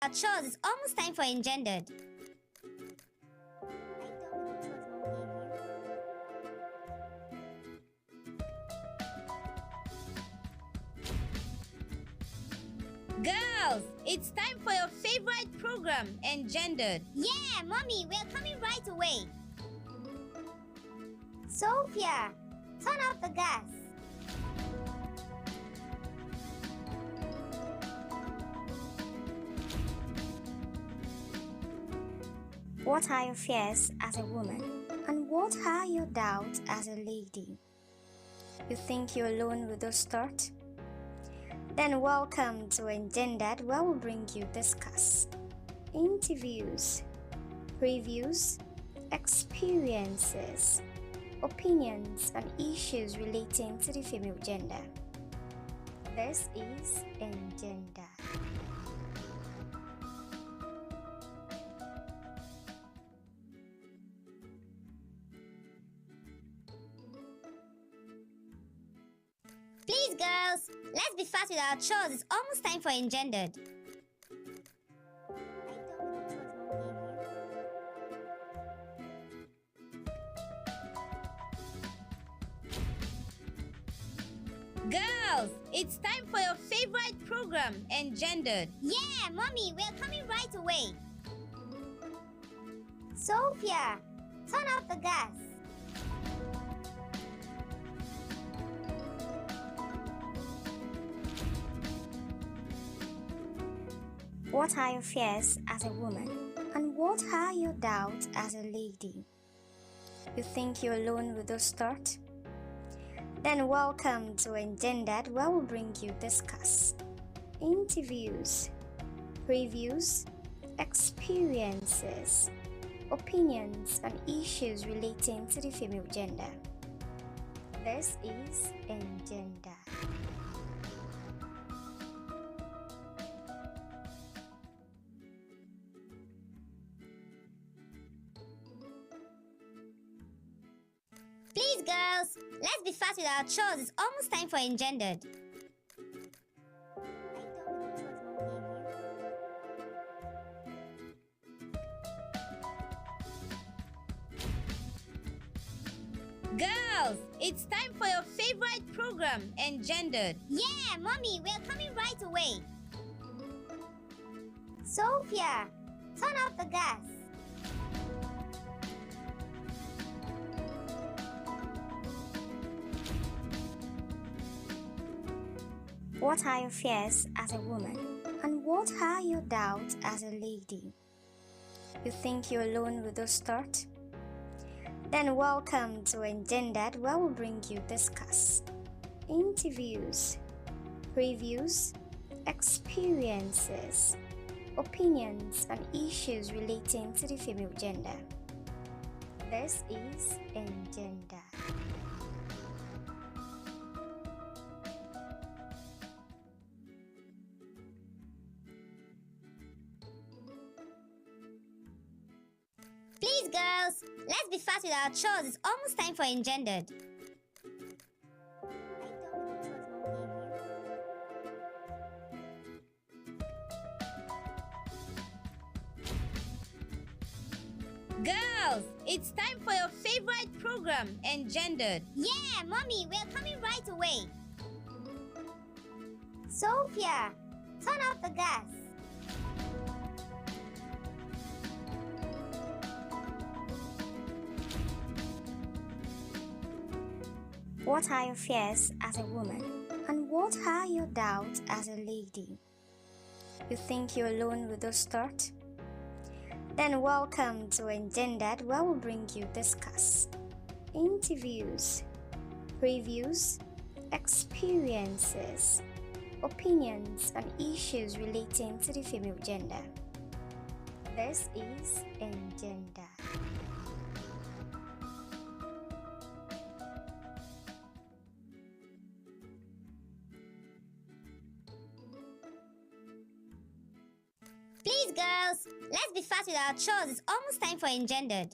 Our chores, it's almost time for engendered. Girls, it's time for your favorite program, Engendered. Yeah, Mommy, we're coming right away. Sophia, turn off the gas. What are your fears as a woman? And what are your doubts as a lady? You think you're alone with those thoughts? Then welcome to Engendered, where we bring you discuss, interviews, reviews, experiences, opinions on issues relating to the female gender. This is Engendered. Please, girls, let's be fast with our chores. It's almost time for Engendered. Girls, it's time for your favorite program, Engendered. Yeah, Mommy, we're coming right away. Sophia, turn off the gas. What are your fears as a woman? And what are your doubts as a lady? You think you're alone with those thoughts? Then welcome to Engendered, where we bring you discuss, interviews, reviews, experiences, opinions on issues relating to the female gender. This is Engendered. Please, girls, let's be fast with our chores. It's almost time for Engendered. Girls, it's time for your favorite program, Engendered. Yeah, Mommy, we're coming right away. Sophia, turn off the gas. What are your fears as a woman? And what are your doubts as a lady? You think you're alone with those thoughts? Then welcome to Engendered, where we bring you discuss, interviews, reviews, experiences, opinions on issues relating to the female gender. This is Engendered. Please, girls, let's be fast with our chores. It's almost time for Engendered. Girls, it's time for your favorite program, Engendered. Yeah, Mommy, we're coming right away. Sophia, turn off the gas. What are your fears as a woman? And what are your doubts as a lady? You think you're alone with those thoughts? Then welcome to Engendered, where we bring you discuss, interviews, reviews, experiences, opinions on issues relating to the female gender. This is Engendered. Please, girls, let's be fast with our chores. It's almost time for Engendered.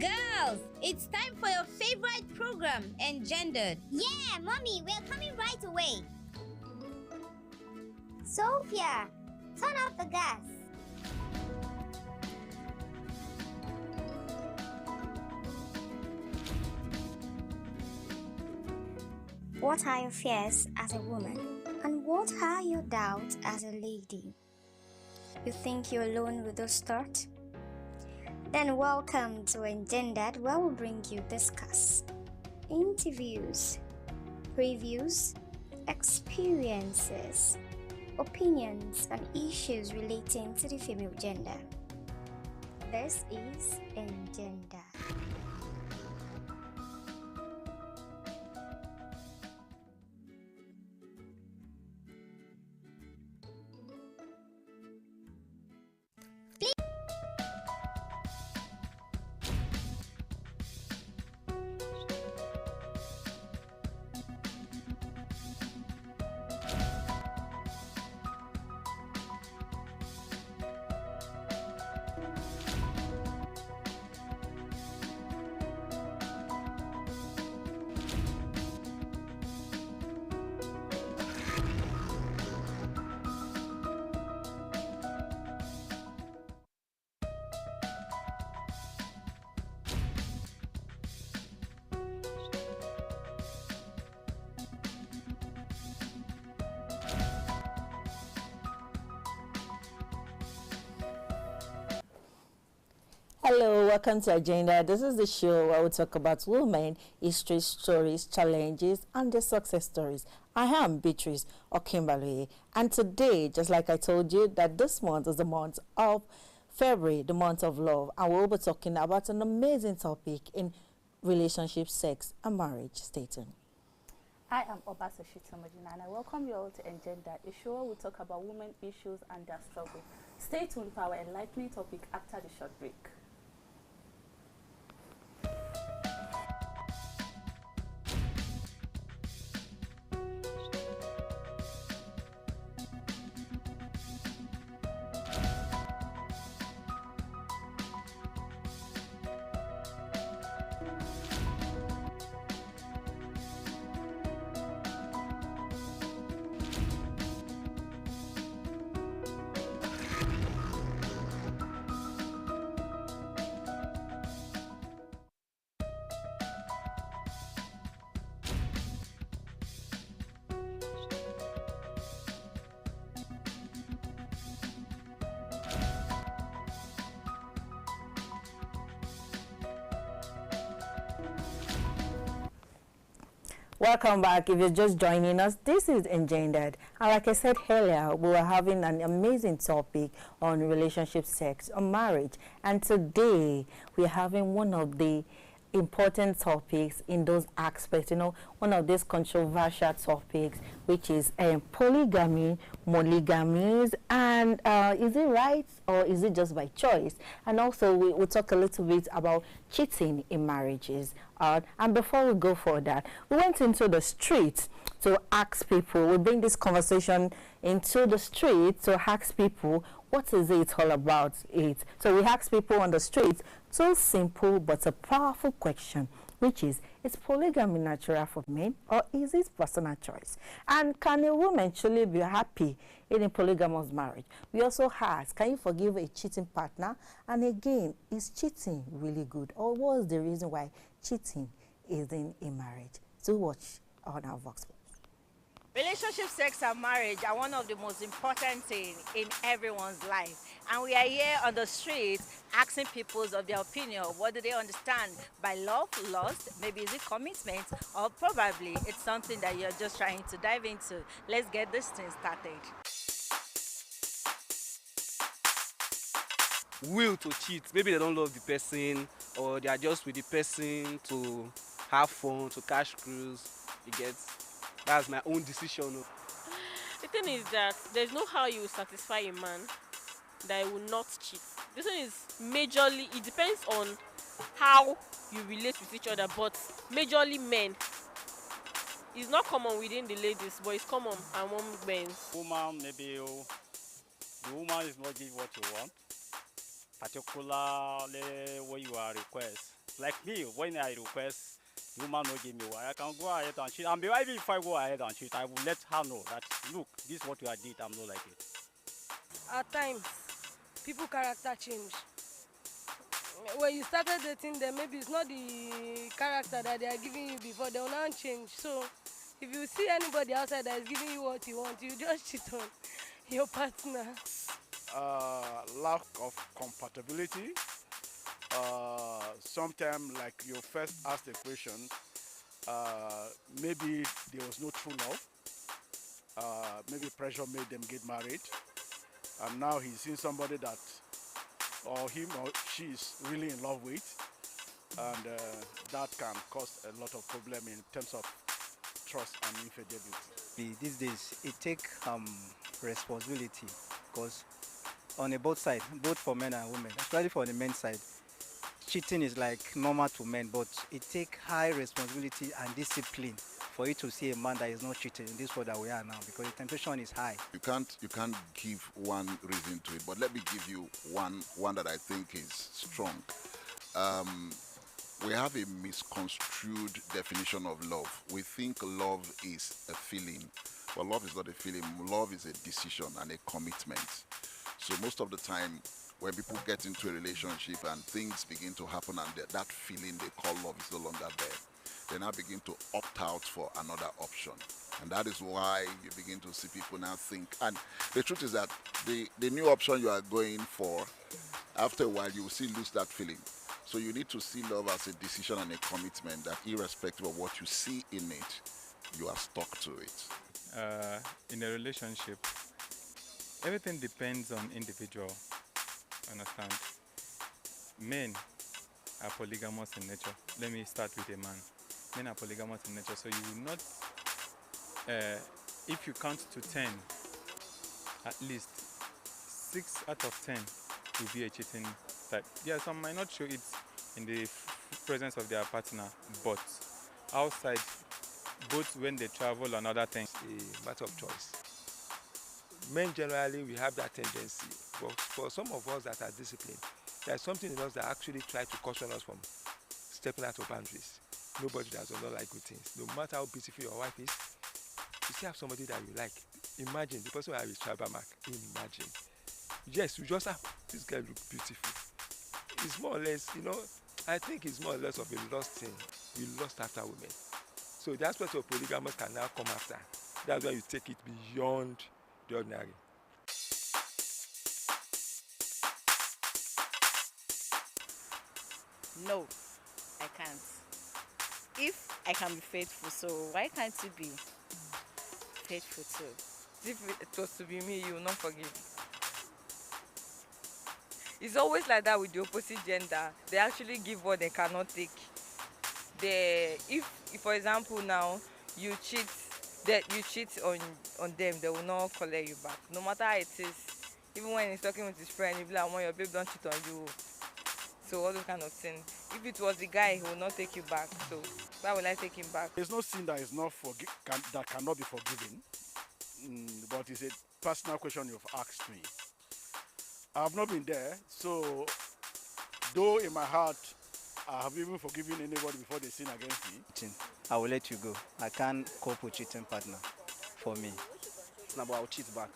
Girls, it's time for your favorite program, Engendered. Yeah, Mommy, we're coming right away. Sophia, turn off the gas. What are your fears as a woman? And what are your doubts as a lady? You think you're alone with those thoughts? Then welcome to Engendered, where we'll bring you discuss, interviews, previews, experiences, opinions, and issues relating to the female gender. This is Engendered. Hello, welcome to Agenda. This is the show where we talk about women, history, stories, challenges, and their success stories. I am Beatrice or Kimberly, and today, just like I told you, that this month is the month of February, the month of love, and we'll be talking about an amazing topic in relationship, sex, and marriage. Stay tuned. I am Obasa Shitamajina, and I welcome you all to Engender, a show where we talk about women issues and their struggle. Stay tuned for our enlightening topic after the short break. Welcome back. If you're just joining us, this is Engendered. And like I said earlier, we were having an amazing topic on relationship, sex, or marriage. And today, we're having one of the important topics in those aspects, one of these controversial topics, which is polygamy, monogamous, and is it right or is it just by choice? And also we'll talk a little bit about cheating in marriages. And before we go further, we went into the streets to ask people, we bring this conversation into the street to ask people, what is it all about it? So we ask people on the streets, so simple but a powerful question, which is polygamy natural for men or is it personal choice? And can a woman truly be happy in a polygamous marriage? We also ask, can you forgive a cheating partner? And again, is cheating really good? Or what's the reason why cheating is in a marriage? So watch on our Vox Pop. Relationship, sex, and marriage are one of the most important things in everyone's life. And we are here on the streets asking people of their opinion. What do they understand by love, lust? Maybe is it commitment? Or probably it's something that you're just trying to dive into. Let's get this thing started. Will to cheat. Maybe they don't love the person or they are just with the person to have fun, to cash cruise. You get? That's my own decision. The thing is that there's no how you will satisfy a man that will not cheat. This one is majorly, it depends on how you relate with each other, but majorly men. It's not common within the ladies, but it's common among men. Woman, maybe the woman is not giving what you want, particularly when you are request. Like me, when I request woman no give me one, I can go ahead and cheat. And even if I go ahead and cheat, I will let her know that look, this is what you did, I'm not like it. At times, people character change. When you started dating them, maybe it's not the character that they are giving you before, they will now change. So if you see anybody outside that is giving you what you want, you just cheat on your partner. Lack of compatibility. Sometimes, like you first asked the question, maybe there was no true love. Maybe pressure made them get married, and now he's seen somebody that, or him or she is really in love with, and that can cause a lot of problem in terms of trust and infidelity. These days, it take responsibility, because on a both side, both for men and women, especially for the men's side, cheating is like normal to men, but it take high responsibility and discipline for you to see a man that is not cheating in this world that we are now, because the temptation is high. You can't give one reason to it, but let me give you one that I think is strong. We have a misconstrued definition of love. We think love is a feeling, but love is not a feeling. Love is a decision and a commitment. So most of the time, when people get into a relationship and things begin to happen and that feeling they call love is no longer there, they now begin to opt out for another option. And that is why you begin to see people now think, and the truth is that the new option you are going for, after a while you will still lose that feeling. So you need to see love as a decision and a commitment that irrespective of what you see in it, you are stuck to it. In a relationship, everything depends on individual, understand? Men are polygamous in nature. Let me start with a man. Men are polygamous in nature, so you will not, if you count to 10, at least 6 out of 10 will be a cheating type. Yeah, some might not show it in the presence of their partner, but outside, both when they travel and other things. It's a matter of choice. Men generally, we have that tendency, but for some of us that are disciplined, there's something in us that actually try to caution us from stepping out of boundaries. Nobody does not like good things. No matter how beautiful your wife is, you still have somebody that you like. Imagine, the person who has a tribal mark, imagine. Yes, you just have, this girl look beautiful. It's more or less, I think it's more or less of a lost thing. We lost after women. So the aspect of polygamous can now come after. That's why you take it beyond the ordinary. No, I can't. If I can be faithful, so why can't you be faithful too? If it was to be me, you will not forgive. It's always like that with the opposite gender. They actually give what they cannot take. If for example now you cheat on them, they will not collect you back. No matter how it is. Even when he's talking with his friend, he'll be like, "Your babe don't cheat on you." So all those kind of things. If it was the guy, he will not take you back. So why will I take him back? There's no sin that is not that cannot be forgiven, but it's a personal question you've asked me. I have not been there, so though in my heart I have even forgiven anybody before they sin against me. I will let you go. I can't cope with cheating partner for me. It's not about cheat back.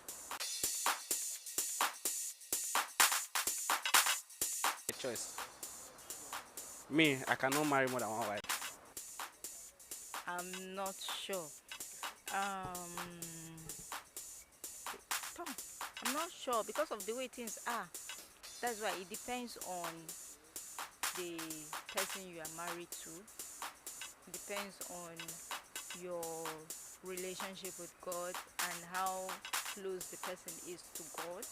A choice. Me, I cannot marry more than one wife. I'm not sure. I'm not sure because of the way things are. That's why it depends on the person you are married to. It depends on your relationship with God and how close the person is to God.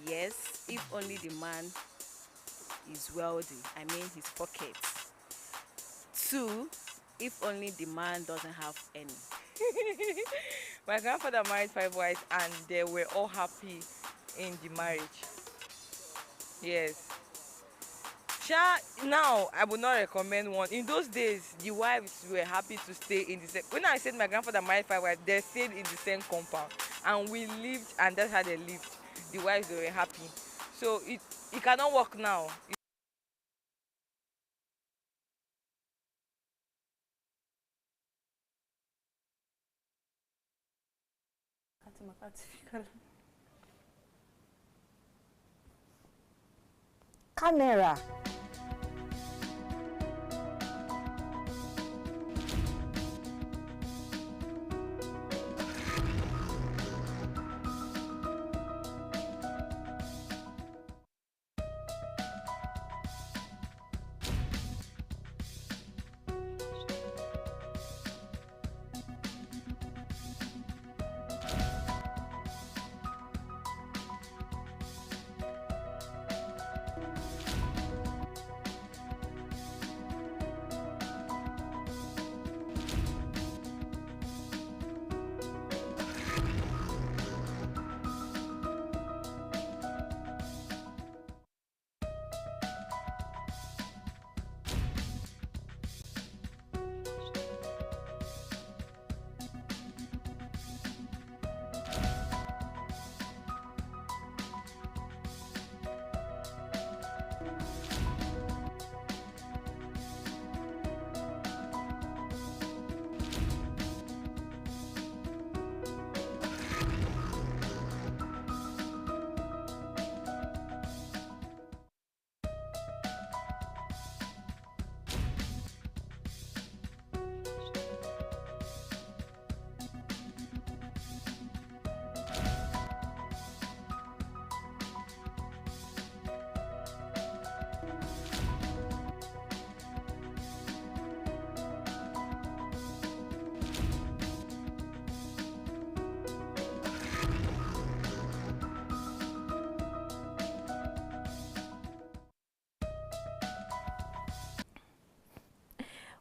Yes, if only the man is wealthy, I mean his pockets. 2, if only the man doesn't have any. My grandfather married 5 wives and they were all happy in the marriage. Yes. Now, I would not recommend one. In those days, the wives were happy to stay in the same. When I said my grandfather married 5 wives, they stayed in the same compound. And we lived, and that's how they lived. The wives, they were happy. So it cannot work now. Camera.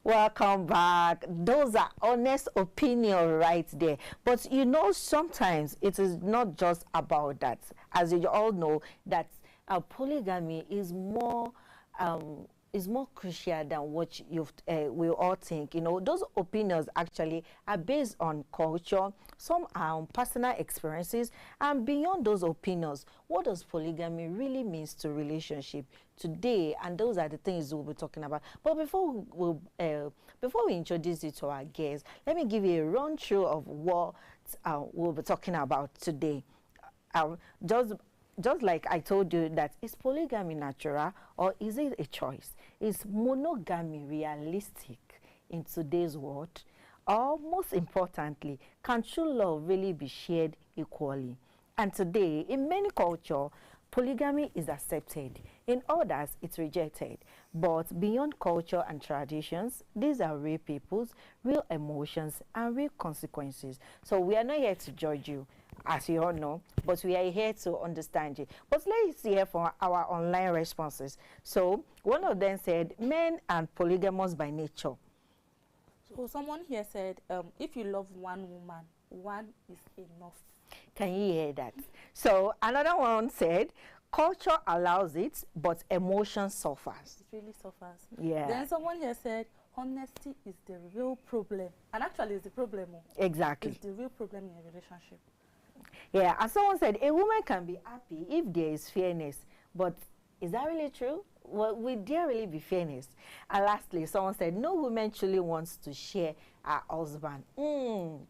Welcome back. Those are honest opinion right there. But you know, sometimes it is not just about that. As you all know, that polygamy is more crucial than what we all think. You know, those opinions actually are based on culture, some are on personal experiences, and beyond those opinions, what does polygamy really means to relationship today? And those are the things we'll be talking about. But before we introduce you to our guests, let me give you a run through of what we'll be talking about today. Just like I told you, that is polygamy natural or is it a choice? Is monogamy realistic in today's world? Or most importantly, can true love really be shared equally? And today, in many cultures, polygamy is accepted. In others, it's rejected. But beyond culture and traditions, these are real peoples, real emotions, and real consequences. So we are not here to judge you, as you all know, but we are here to understand you. But let's hear from our online responses. So one of them said, men are polygamous by nature. So someone here said, if you love one woman, one is enough. Can you hear that? So another one said, culture allows it, but emotion suffers. It really suffers. Yeah. Then someone here said, honesty is the real problem. And actually, it's the problem. Exactly. It's the real problem in a relationship. Yeah, and someone said, a woman can be happy if there is fairness. But is that really true? Well, will there really be fairness? And lastly, someone said, no woman truly wants to share her husband.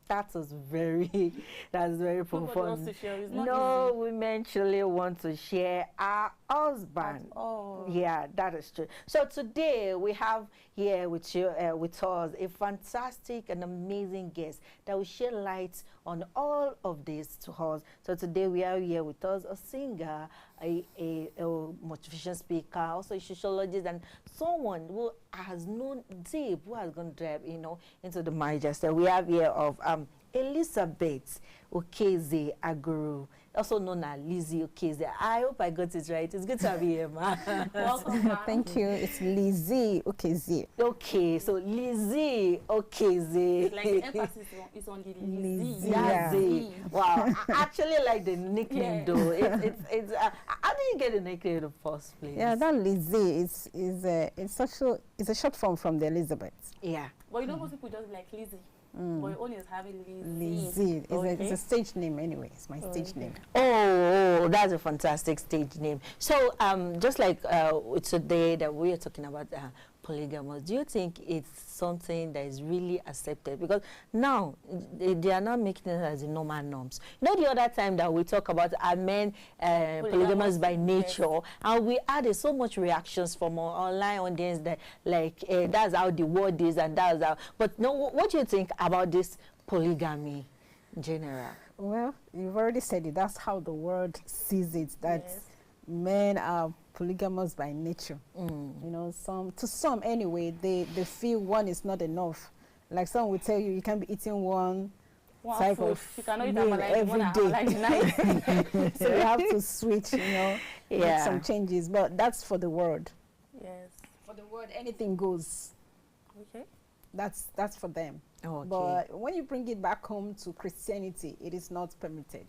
That was that's very profound. No women truly want to share our husband. Yeah, that is true. So today we have here with us a fantastic and amazing guest that will shed light on all of this to us. So today we are here with us a singer, a motivation speaker, also a sociologist, and someone who has known deep, who has gone deep, you know, into the marriage. So we have here of Elizabeth Okeze Aguru, also known as Lizzie Okeze. I hope I got it right. It's good to have you here, ma. Welcome, ma. Thank you. It's Lizzie Okeze. Okay, so Lizzie Okeze. It's like the emphasis is on the Lizzie. Yeah. Wow, I actually like the nickname though. It's how do you get the nickname in the first place? Yeah, that Lizzie is a short form from the Elizabeth. Yeah. But you know, most people just like Lizzie. But your own is having Lizzie. It's a stage name anyway. It's my stage name. Oh, that's a fantastic stage name. So, just like today that we are talking about polygamous, do you think it's something that is really accepted? Because now they are not making it as the normal norms. You know, the other time that we talk about are men polygamous by nature, yes, and we added so much reactions from our online audience that like that's how the world is and that's how. But no, what do you think about this polygamy in general? Well, you've already said it. That's how the world sees it. That yes, men are polygamous by nature. You know, to some anyway, they feel one is not enough. Like some will tell you, you can't be eating one type food. of meal every day. So you have to switch, you know, make some changes. But that's for the world. Yes. For the world, anything goes. Okay. That's for them. Okay. But when you bring it back home to Christianity, it is not permitted.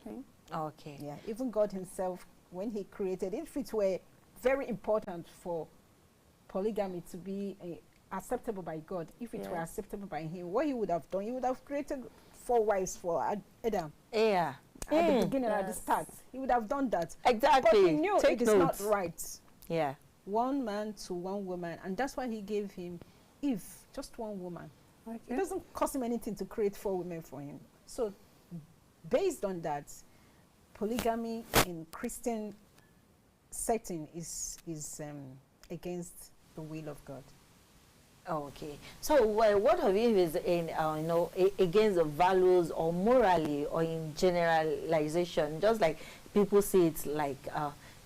Okay. Okay. Yeah. Even God himself, when he created, if it were very important for polygamy to be acceptable by God, if it were acceptable by him, what he would have done, he would have created 4 wives for Adam. Yeah. At the beginning, at the start, he would have done that. Exactly. But he knew Take it notes. is not right. Yeah. 1 man to 1 woman, and that's why he gave him Eve, just 1 woman. Okay. It doesn't cost him anything to create 4 women for him. So, based on that, polygamy in Christian setting is against the will of God. Okay. So what of it is in you know, against the values or morally or in generalization? Just like people see it like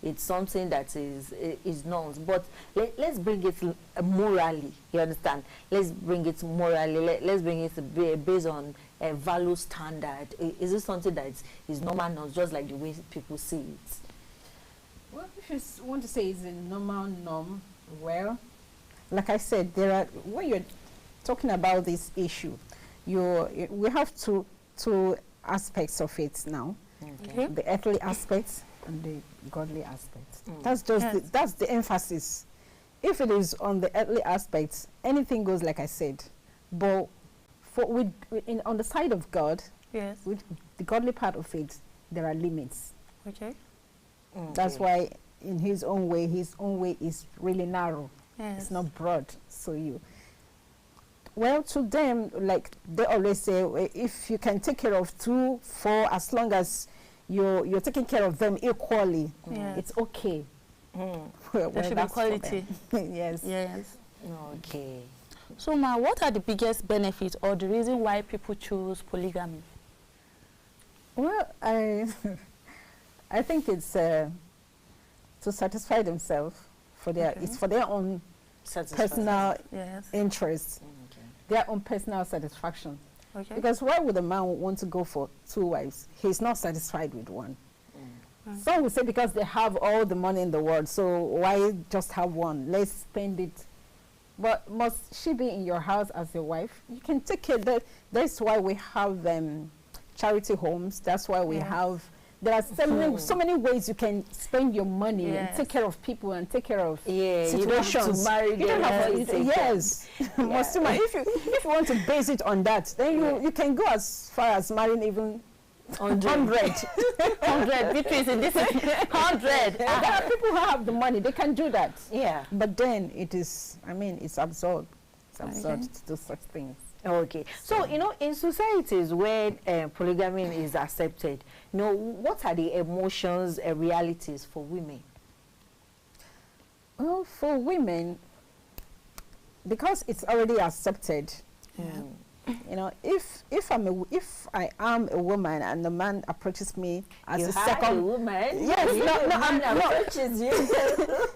it's something that is known, but let's bring it morally. You understand? Let's bring it morally. Let's bring it based on a value standard. Is it something that is normal, not just like the way people see it? Well, if you want to say it's a normal norm, well, like I said, there are, when you're talking about this issue, we have two aspects of it now. Okay. The earthly aspects and the godly aspects. That's just that's the emphasis. If it is on the earthly aspects, anything goes, like I said. But on the side of God, yes, with the godly part of it, there are limits. Okay. That's why in his own way is really narrow. Yes. It's not broad. So to them, like they always say, if you can take care of 2, 4, as long as you're taking care of them equally, it's okay. There should be quality. Yes. Yes. Okay. So, Ma, what are the biggest benefits or the reason why people choose polygamy? Well, I think it's to satisfy themselves for their it's for their own personal interest, their own personal satisfaction. Okay. Because why would a man want to go for 2 wives? He's not satisfied with one. Some will say because they have all the money in the world, so why just have one? Let's spend it. But must she be in your house as your wife? You can take care. That's why we have charity homes. That's why we have. There are so many ways you can spend your money and take care of people and take care of situations. You don't have to marry them. Yes. If you want to base it on that, then you can go as far as marrying even 100. 100. Between this 100. There are people who have the money. They can do that. Yeah. But then it's absurd. It's absurd to do such things. Okay. So, you know, in societies where polygamy is accepted, you know, what are the emotions and realities for women? Well, for women, because it's already accepted, you know, if I am a woman and the man approaches me as a second woman, approaches you.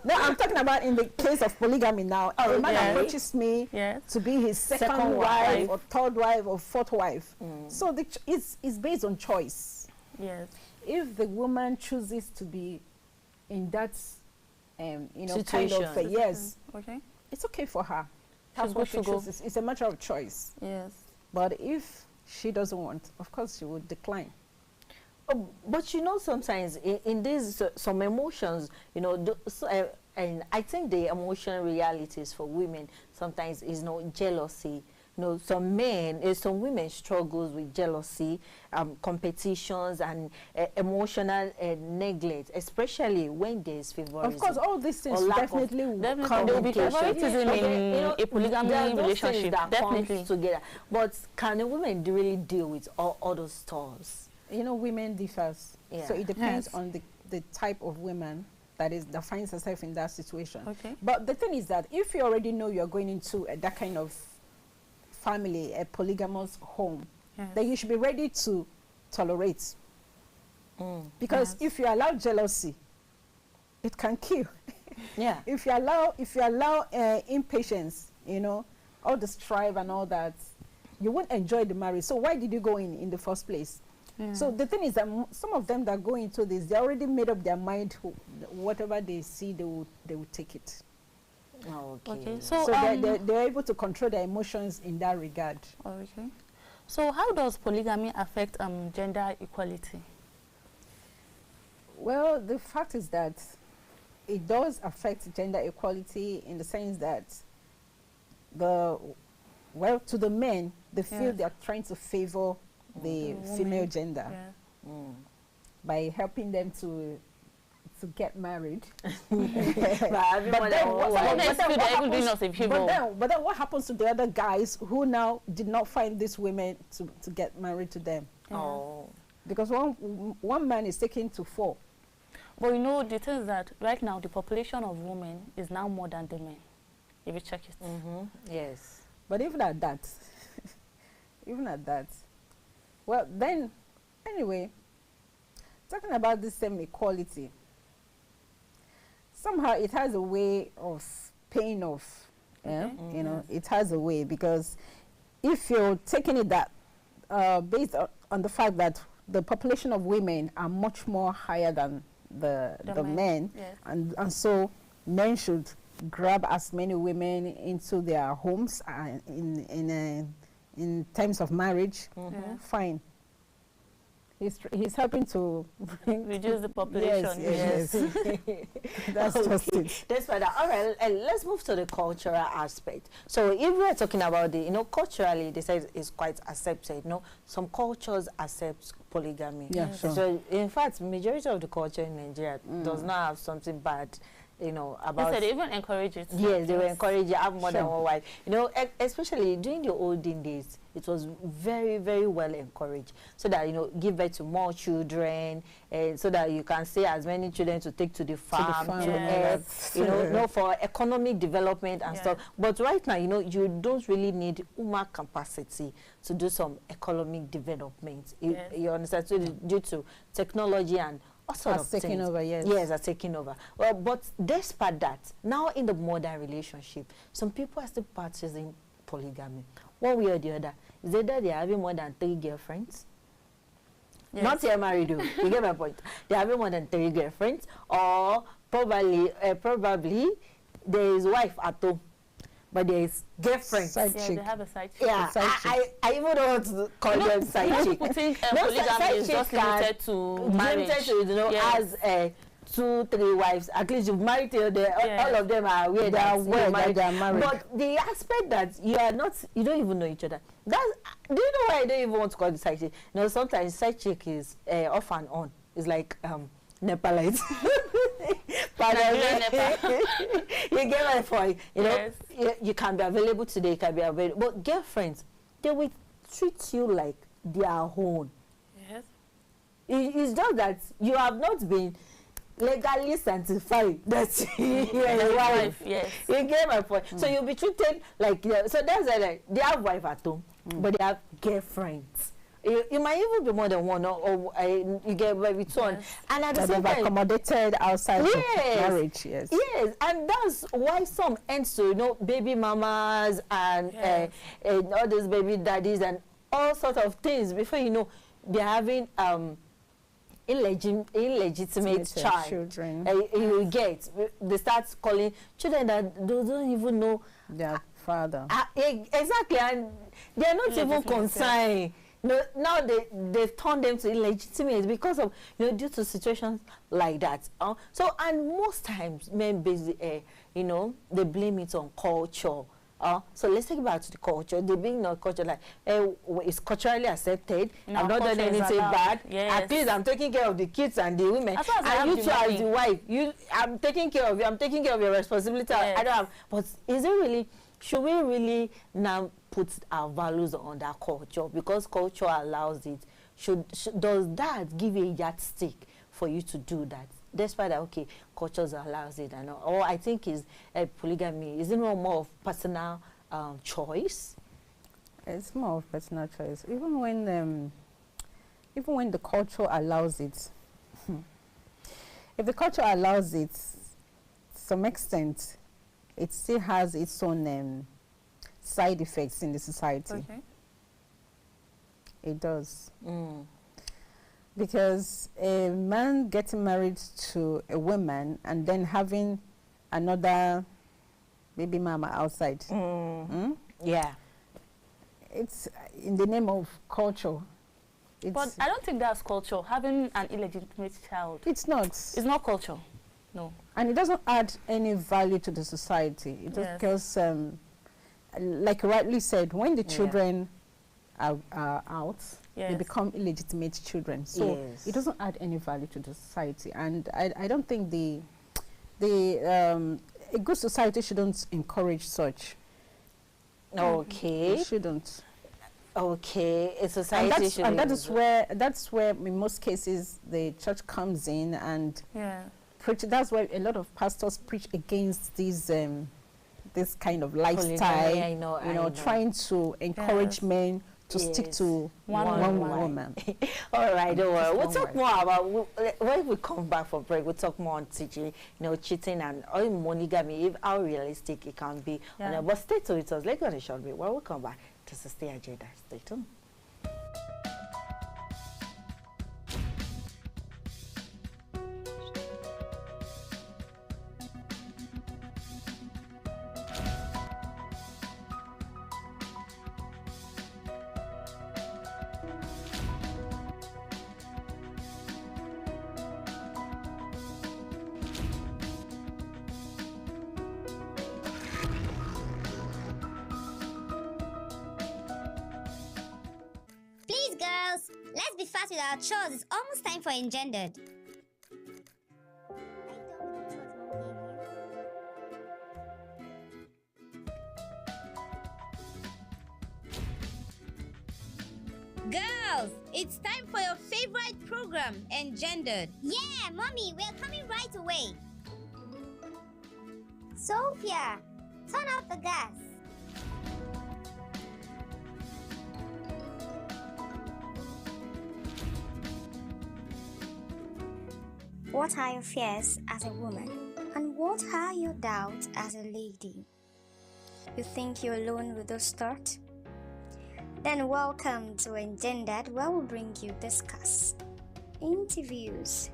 No, I'm talking about in the case of polygamy now. A man approaches me to be his second wife or 3rd wife or 4th wife. So it's based on choice. Yes. If the woman chooses to be in that, situation. kind of okay, it's okay for her. That's what she chooses. It's a matter of choice. Yes. But if she doesn't want, of course she would decline. But you know, sometimes in these some emotions, you know, and I think the emotional realities for women sometimes is jealousy, you know, some women struggles with jealousy, competitions, and emotional neglect, especially when there's favoritism. Of course, all these things definitely come with favoritism in a polygamy relationship. That definitely comes together. But can a woman really deal with all those stars? You know, women differs. Yeah. So it depends on the type of woman that finds herself in that situation. Okay. But the thing is that if you already know you're going into that kind of family, a polygamous home, then you should be ready to tolerate. Because if you allow jealousy, it can kill. Yeah. If you allow impatience, you know, all the strife and all that, you won't enjoy the marriage. So why did you go in the first place? So the thing is that some of them that go into this, they already made up their mind. Whatever they see, they will take it. Oh, okay. So they're able to control their emotions in that regard. Okay. So how does polygamy affect gender equality? Well, the fact is that it does affect gender equality in the sense that to the men, they feel they are trying to favor the female gender by helping them to get married. But then what happens to the other guys who now did not find these women to get married to them? Because one man is taken to 4. But you know, the thing is that right now the population of women is now more than the men, if you check it. Yes. But even at that, well, then, anyway, talking about this same equality, somehow it has a way of paying off. You know, it has a way, because if you're taking it that based on the fact that the population of women are much more higher than the men, and so men should grab as many women into their homes in terms of marriage, fine. He's helping to reduce the population. Yes. That's just it. That's why. All right, let's move to the cultural aspect. So if we're talking about culturally, they say it's quite accepted. Some cultures accept polygamy. Yeah, sure. So in fact, majority of the culture in Nigeria does not have something bad, about. They even encourage it. Yes, they will encourage you to have more than one wife. Especially during the olden days, it was very, very well encouraged, so that give birth to more children, so that you can see as many children to take to the farm, for economic development and stuff. But right now, you don't really need human capacity to do some economic development. You understand? So due to technology and taking over, yes, are taking over. Well, but despite that, now in the modern relationship, some people are still practicing polygamy. One way or the other, is either they're having more than 3 girlfriends. Not yet married, though. You get my point. They're having more than 3 girlfriends, or probably there is wife at home, but there is girlfriend. They have a side chick. Yeah, I even don't want to call them side chick. People think polygamy is just limited to marriage. As 2-3 wives, at least you've married till all of them are aware that they are married. But the aspect that you don't even know each other. Do you know why I don't even want to call it side chick? Sometimes side chick is off and on. It's like Nepalite. You get my point. You can be available today, you can be available. But girlfriends, they will treat you like their own. Yes. It's just that you have not been legally sanctified that you're a wife. Yes. You get my point. So you'll be treated like, so that's like they have wife at home, but they have girlfriends. You might even be more than one, or you get maybe 2. And at the same time, accommodated outside of marriage. Yes, and that's why some end to baby mamas and all these baby daddies and all sorts of things. Before they're having illegitimate children. You get, they start calling children that they don't even know their father. Exactly, and they are not even concerned. Now they've turned them to illegitimate because of due to situations like that. So, and most times men they blame it on culture So let's take it back to the culture. They being not culture like it's culturally accepted. No, I've not done anything bad. Yes. At least I'm taking care of the kids and the women. And you too as the wife, I'm taking care of you. I'm taking care of your responsibility. Yes. I don't have. But is it really? Should we really now put our values on that culture because culture allows it? Does that give a yardstick for you to do that? Despite that, okay, cultures allows it, and or I think is polygamy. Is it more of personal choice? It's more of personal choice. Even when the culture allows it, if the culture allows it, to some extent, it still has its own side effects in the society. Okay. It does. Because a man getting married to a woman and then having another baby mama outside. Yeah. It's in the name of culture. But I don't think that's culture, having an illegitimate child. It's not. It's not culture. No. And it doesn't add any value to the society. It just because, like you rightly said, when the children are out, they become illegitimate children. So it doesn't add any value to the society. And I don't think a good society shouldn't encourage such. Okay. It shouldn't. Okay, a society should. And that's where in most cases the church comes in and preach. That's why a lot of pastors preach against these this kind of lifestyle. I know. Trying to encourage men to stick to one woman. All right, don't worry. We'll talk more about when we come back from break. We'll talk more on teaching, cheating and monogamy, how realistic it can be. But stay tuned with us. Let's go on a short break. When we come back to Sustain Agenda, stay tuned. Please, girls, let's be fast with our chores. It's almost time for Engendered. Girls, it's time for your favorite program, Engendered. Yeah, Mommy, we're coming right away. Sophia, turn off the gas. What are your fears as a woman? And what are your doubts as a lady? You think you're alone with those thoughts? Then welcome to Engendered, where we'll bring you discuss, interviews,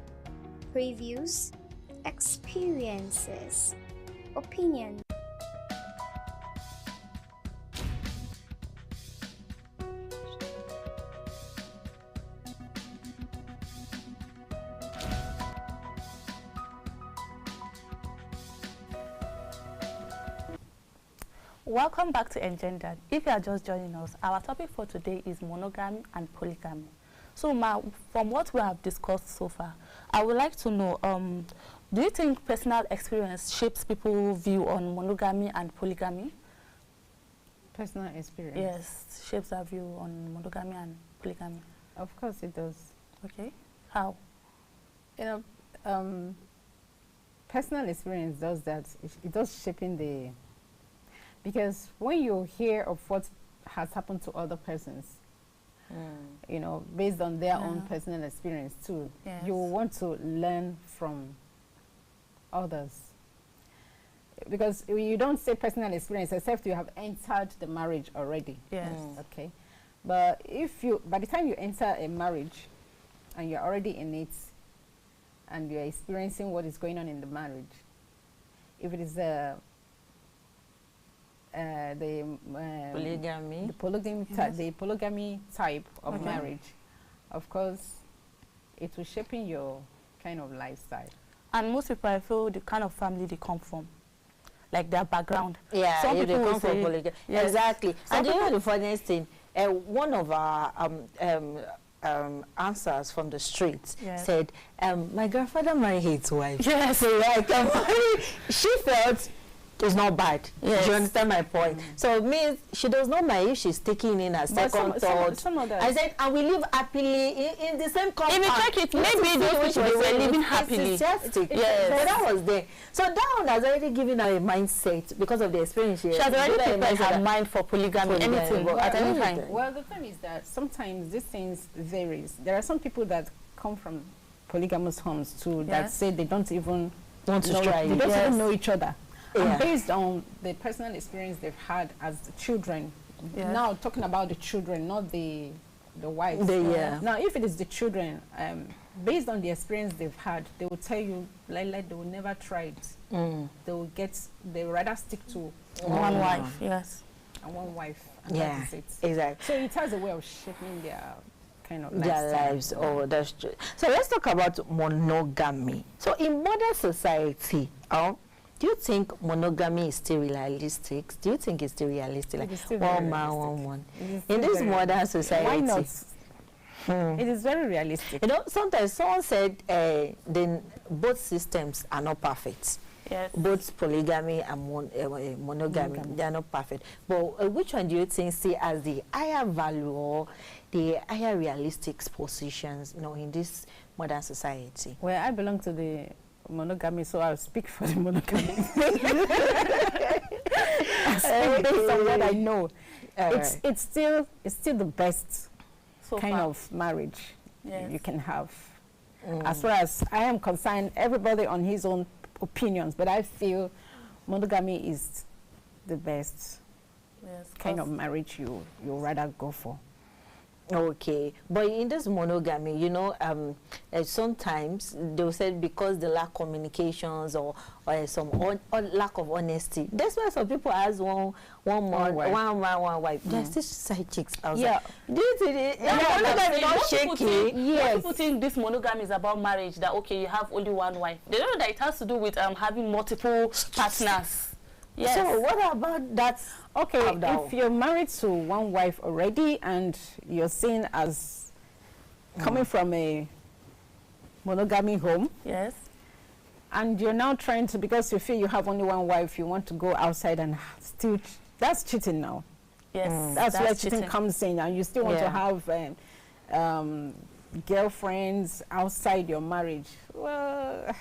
reviews, experiences, opinions. Welcome back to Engendered. If you are just joining us, our topic for today is monogamy and polygamy. So, from what we have discussed so far, I would like to know, do you think personal experience shapes people's view on monogamy and polygamy? Personal experience? Yes, shapes our view on monogamy and polygamy. Of course it does. Okay. How? Personal experience does that. It does shaping the... Because when you hear of what has happened to other persons, based on their own personal experience too, you want to learn from others. Because you don't say personal experience except you have entered the marriage already. Yes. Okay. But by the time you enter a marriage and you're already in it and you're experiencing what is going on in the marriage, if it is polygamy type of marriage, of course, it will shape your kind of lifestyle. And most people, I feel, the kind of family they come from. like their background. Yeah, some if they people come will from say, polygamy. yes. Exactly. Some And you know people- the funniest thing? One of our answers from the streets Yes. said, my grandfather married his wife. Yes. So like, she felt it's not bad. Yes. Do you understand my point? So it means she does not mind if she's taking in her second, third. some others. I said, and we live happily in the same compound. If you check it, Just to maybe see those which people, they was were living it's happily. enthusiastic. Yes. So that was there. So that one has already given her a mindset because of the experience She has already prepared her mind for polygamy, anything, at any time. Well, the thing is that sometimes these things varies. There are some people that come from polygamous homes too that Yes. say they don't even Want to know, try they it. don't Yes. even know each other. Yeah. And based on the personal experience they've had as children, Yes. now talking about the children, not the wives. Yeah. Now, if it is the children, based on the experience they've had, they will tell you like they will never try it. They will rather stick to One wife, yes. and one wife. And Yeah, that is it. exactly. So it has a way of shaping their kind of Their lifestyle. lives. Oh, that's true. So let's talk about monogamy. So in modern society, do you think monogamy is still realistic? Do you think it's still realistic? Like is still one very man, realistic. one woman. It is In still this very modern realistic. society. Why not? It is very realistic. You know, sometimes someone said then both systems are not perfect. Yes. Both polygamy and monogamy, they are not perfect. But which one do you think as the higher value or the higher realistic positions, in this modern society? Well, I belong to the monogamy, so I'll speak for the monogamy. I speak based on what I know. It's still the best So kind far. of marriage Yes. you can have. As far as I am concerned, everybody on his own opinions, but I feel monogamy is the best Yes. kind of marriage you rather go for. Okay, but in this monogamy, sometimes they will say because they lack communications or some lack of honesty. That's why some people has one man, one wife. There's still side chicks outside. Yeah. Do you think monogamy is not Most people shaky? most people think this monogamy is about marriage, that okay, you have only one wife. They don't know that it has to do with having multiple partners. Yes. So what about that? Okay, Abdul? if you're married to one wife already and you're seen as coming from a monogamy home, yes, and you're now trying to, because you feel you have only one wife, you want to go outside and still, that's cheating now. Yes, That's where cheating comes in, and you still want to Yeah. have girlfriends outside your marriage. Well,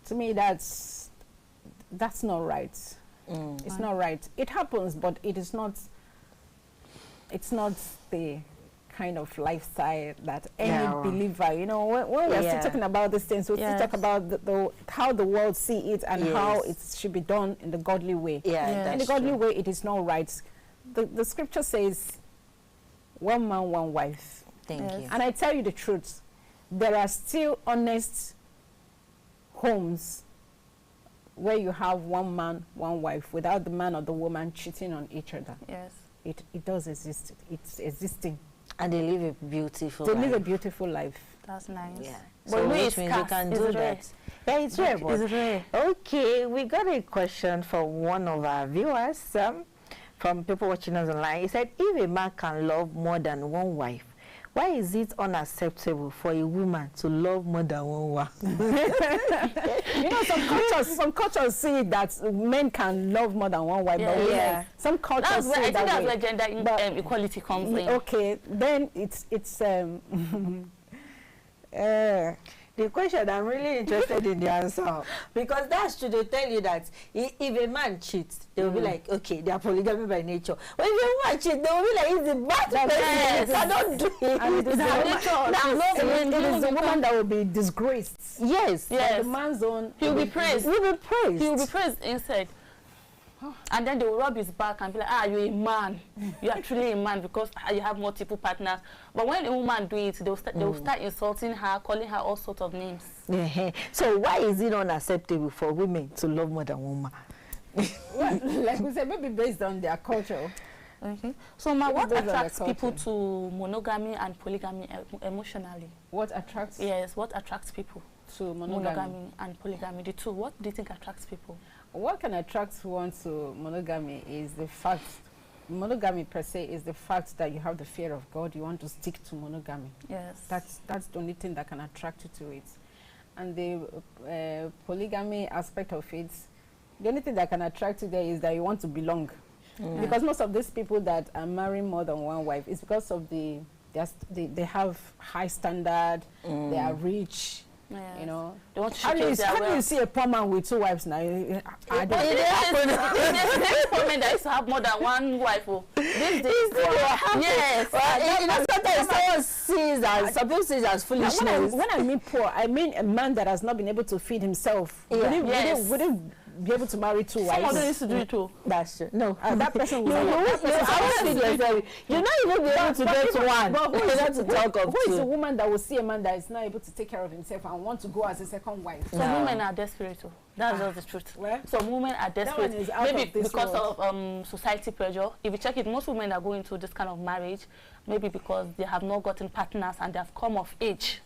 to me, that's not right. It's not right. It happens, but it's not the kind of lifestyle that any believer, when we're still talking about these things, we still talk about how the world see it and how it should be done in the godly way. In the godly way, it is not right. The scripture says, one man, one wife. Thank you. And I tell you the truth, there are still honest homes where you have one man, one wife, without the man or the woman cheating on each other. Yes. It does exist. It's existing. And they live a beautiful They life. live a beautiful life. That's nice. Yeah. But So we which means you can do that. Yeah, it's rare. It's rare. Okay, we got a question from one of our viewers, from people watching us online. He said, if a man can love more than one wife, why is it unacceptable for a woman to love more than one wife? Some cultures see that men can love more than one wife. But some cultures I see think that that's way. where gender equality comes in. Okay, then it's The question, I'm really interested in the answer, because that's true. They tell you that if a man cheats, they will be like, okay, they are polygamy by nature. But if a woman cheats, they will be like, it's the bad person. I don't do it. And it is the woman that will be disgraced. Yes. The man's own. He will be praised. He will be praised. He will be praised instead. And then they will rub his back and be like, you're a man. You're actually a man because you have multiple partners. But when a woman do it, they will start insulting her, calling her all sorts of names. So why is it unacceptable for women to love more than one man? Well, like we said, maybe based on their culture. Okay. So, what Based on their attracts people culture. to monogamy and polygamy emotionally? What attracts? Yes, what attracts people to monogamy and polygamy? The two. What do you think attracts people? what can attract one to monogamy is the fact, monogamy per se is the fact that you have the fear of God. You want to stick to monogamy. Yes. That's the only thing that can attract you to it. And the polygamy aspect of it, the only thing that can attract you there is that you want to belong. Because most of these people that are marrying more than one wife is because of they have high standard, they are rich. You know, how do you see a poor man with 2 wives now? Women that used to have more than 1 wife. These days, yes. Sometimes someone sees as, some people see it as foolishness. When I mean poor, I mean a man that has not been able to feed himself. Would he be able to marry 2 wives? Someone used to do it too. That's true. No, that person will you're not even be able to get one. But who is a woman that will see a man that is not able to take care of himself and want to go as a second wife? Some women are desperate too. That's just the truth. Some women are desperate. Maybe because of society pressure. If you check it, most women are going to this kind of marriage, maybe because they have not gotten partners and they have come of age.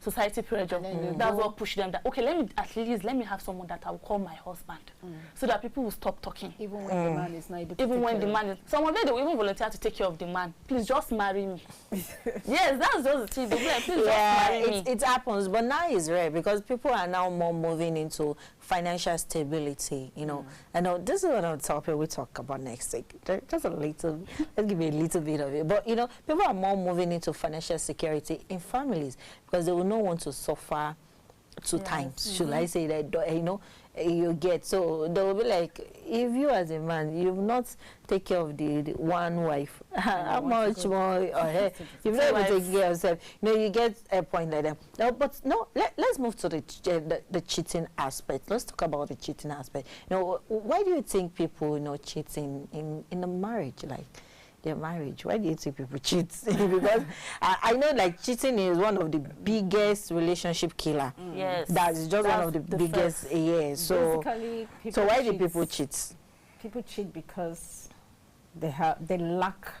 Society pressure. That's what pushed them that, okay, let me have someone that I will call my husband. So that people will stop talking. Even when the man is not able to Even when the man is, some of them, they will even volunteer to take care of the man. Please just marry me. Yes, that's just the thing. They'll be like, please just marry me. It happens, but now it's rare because people are now more moving into financial stability, you know. I know this is what I'm talking, we talk about next week. Just a little, let's give you a little bit of it. But, you know, people are more moving into financial security in families because they will not want to suffer 2 times. Should I say that, you know, you get. So they will be like, if you as a man, you've not take care of the 1 wife, how much more, you've not even taken care of yourself. You know, you get a point like that. No, but no, let's move to the cheating aspect. Let's talk about the cheating aspect. You know, why do you think people, you know, cheating in a marriage, like their marriage? Why do you think people cheat? Because I know, like, cheating is one of the biggest relationship killer. Yes, that's just one of the biggest. So why do people cheat? People cheat because they lack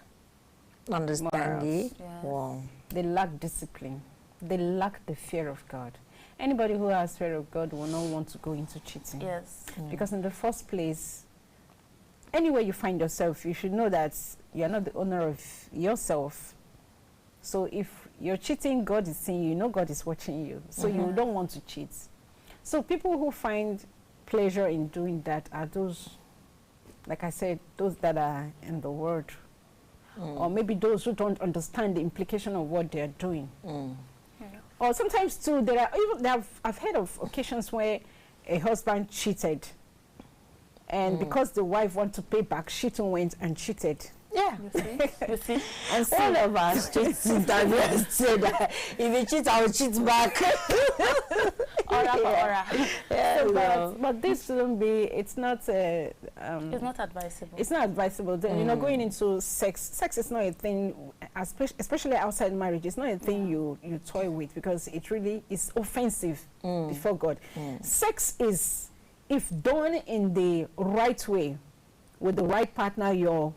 understanding. Wow. They lack discipline. They lack the fear of God. Anybody who has fear of God will not want to go into cheating. Yes. Because in the first place, anywhere you find yourself, you should know that you are not the owner of yourself. So if you're cheating, God is seeing you. You know God is watching you. So you don't want to cheat. So people who find pleasure in doing that are those, like I said, those that are in the world. Or maybe those who don't understand the implication of what they're doing. Or sometimes too, I've heard of occasions where a husband cheated. And because the wife wants to pay back, she too went and cheated. Yeah. You see? And so all of us cheat said that if you cheat, I will cheat back. But this shouldn't be, it's not advisable. It's not advisable. You know, going into sex is not a thing, especially outside marriage, it's not a thing you toy with, because it really is offensive before God. Sex is, if done in the right way, with the right partner, your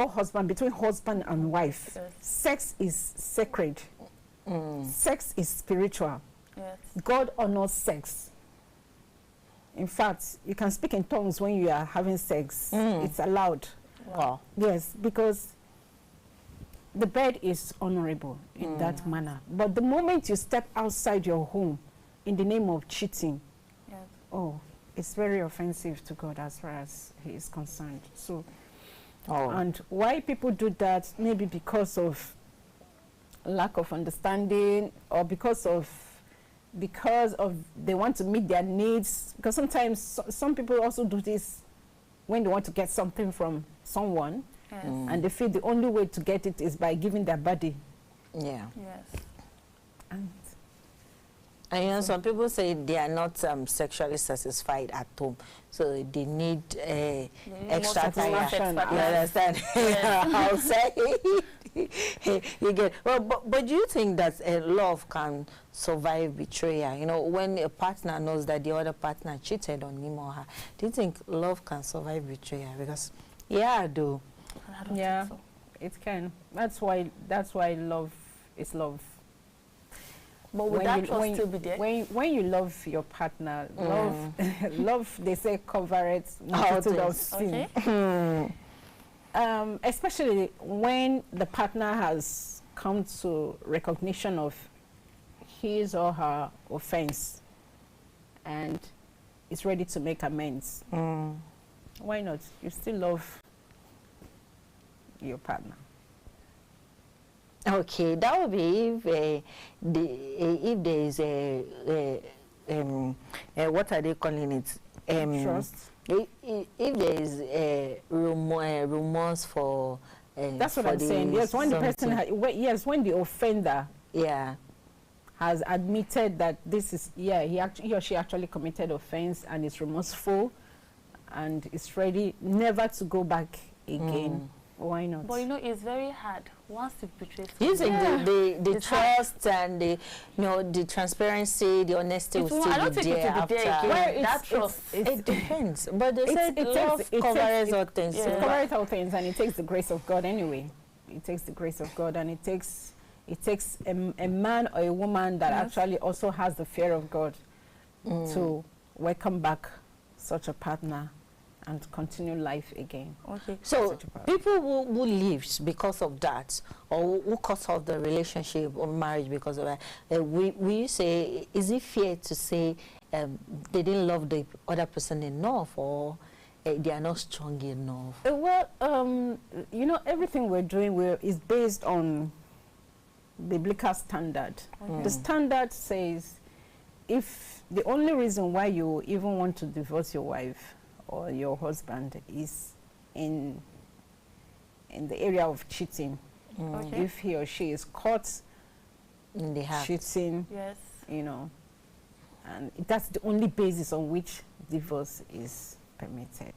husband, between husband and wife, sex is sacred. Sex is spiritual. God honors sex. In fact, you can speak in tongues when you are having sex. It's allowed. Wow. Yes, because the bed is honorable in that manner. But the moment you step outside your home in the name of cheating, it's very offensive to God as far as he is concerned. So, and why people do that, maybe because of lack of understanding, or because they want to meet their needs. Because sometimes some people also do this when they want to get something from someone, and they feel the only way to get it is by giving their body. Yeah. Yes. And you know, some people say they are not sexually satisfied at home, so they need extra time. You understand? Outside, you get. Well, but do you think that love can survive betrayal? You know, when a partner knows that the other partner cheated on him or her, do you think love can survive betrayal? Because I do. I don't think so. It can. That's why love is love. But would that trust still be there? When you love your partner, love, they say, covers multitude of sin. Okay. Especially when the partner has come to recognition of his or her offense and is ready to make amends. Why not? You still love your partner. Okay, that would be if if there is what are they calling it? Trust. If there is rumors for that's what I'm saying. Yes, when the person when the offender has admitted that this is he or she actually committed offense and is remorseful and is ready never to go back again. Why not? But you know, it's very hard once you betray using the trust and the the transparency, the honesty will still be there after. That trust, it depends. But they said love covers all things. It covers all things, and it takes the grace of God anyway. It takes the grace of God, and it takes a man or a woman that actually also has the fear of God to welcome back such a partner and continue life again. Okay. So people who leaves because of that, or who cut off the relationship or marriage because of that, we say, is it fair to say they didn't love the other person enough, or they are not strong enough? Well, you know, everything we're doing is based on biblical standard. The standard says if the only reason why you even want to divorce your wife or your husband is in the area of cheating, if he or she is caught in the act cheating, you know, and that's the only basis on which divorce is permitted.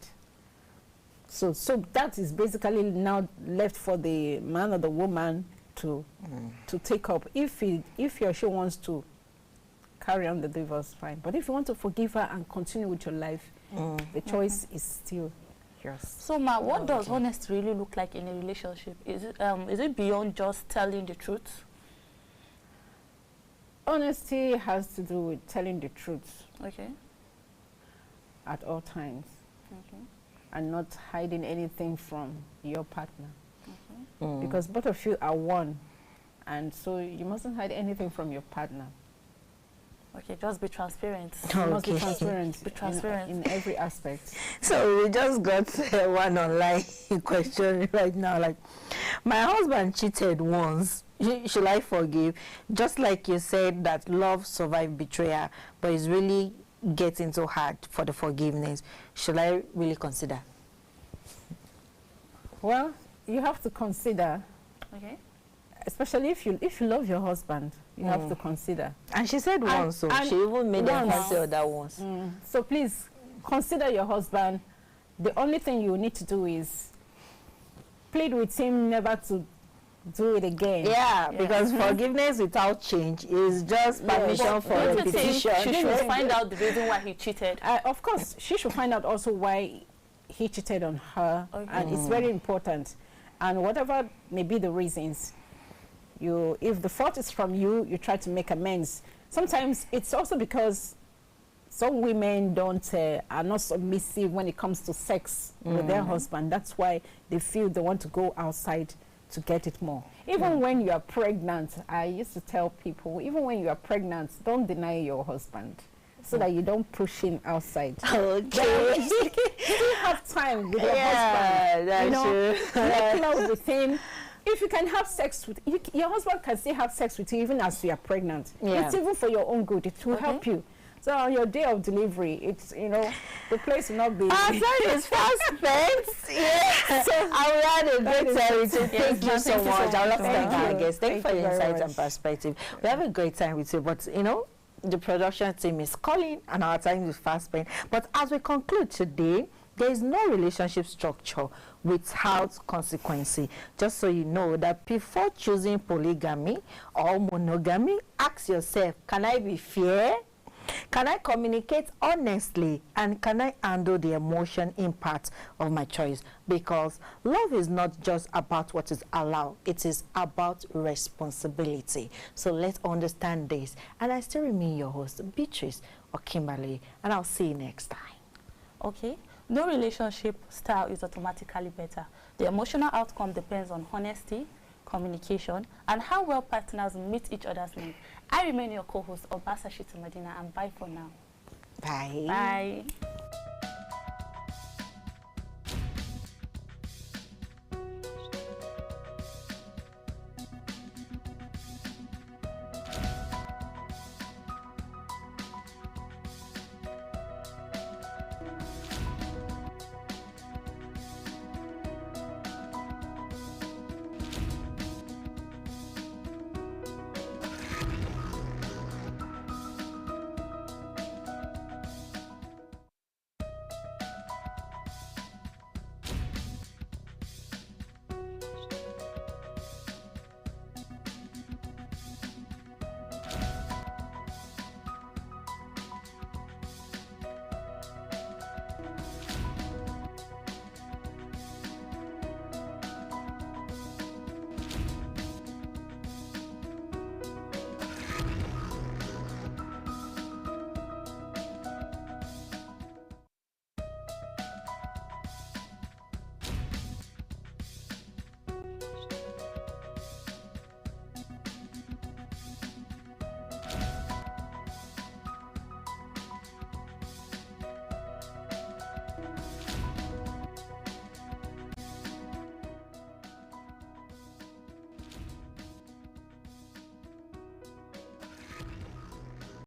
So that is basically now left for the man or the woman to take up. If he or she wants to carry on the divorce, fine. But if you want to forgive her and continue with your life, the choice is still yours. So, Ma, what does honesty really look like in a relationship? Is it beyond just telling the truth? Honesty has to do with telling the truth. Okay. At all times. And not hiding anything from your partner. Because both of you are one. And so you mustn't hide anything from your partner. Okay, just be transparent. You must be transparent. Be transparent in every aspect. So we just got one online question right now. Like, my husband cheated once. Should I forgive? Just like you said that love survived betrayal, but it's really getting so hard for the forgiveness. Should I really consider? Well, you have to consider. Okay. Especially if you love your husband, you have to consider. And she said once, so she even made them consider that once. So please consider your husband. The only thing you need to do is plead with him never to do it again. Yeah, because forgiveness without change is just permission for repetition. She should find out the reason why he cheated. Of course, she should find out also why he cheated on her, and it's very important. And whatever may be the reasons, if the fault is from you, you try to make amends. Sometimes it's also because some women are not submissive when it comes to sex with their husband. That's why they feel they want to go outside to get it more. Even when you are pregnant, I used to tell people, even when you are pregnant, don't deny your husband so that you don't push him outside. Okay. You still have time with your husband. That's true. Make love with him. If you can have sex with your husband, can still have sex with you even as you are pregnant. It's even for your own good. It will help you. So on your day of delivery, it's the place will not be. Our time is fast spent. So I will had a great time with you. Thank you so much. I love to thank our guests. Thank you for your insights and perspective. We have a great time with you, but the production team is calling and our time is fast spent. But as we conclude today, there is no relationship structure without consequence. Just so you know that before choosing polygamy or monogamy, ask yourself, can I be fair? Can I communicate honestly, and can I handle the emotion impact of my choice? Because love is not just about what is allowed, it is about responsibility. So let's understand this. And I still remain your host, Beatrice or Kimberly, and I'll see you next time. Okay, no relationship style is automatically better. The emotional outcome depends on honesty, communication, and how well partners meet each other's needs. I remain your co-host, Obasa Shitu Medina, and bye for now. Bye. Bye.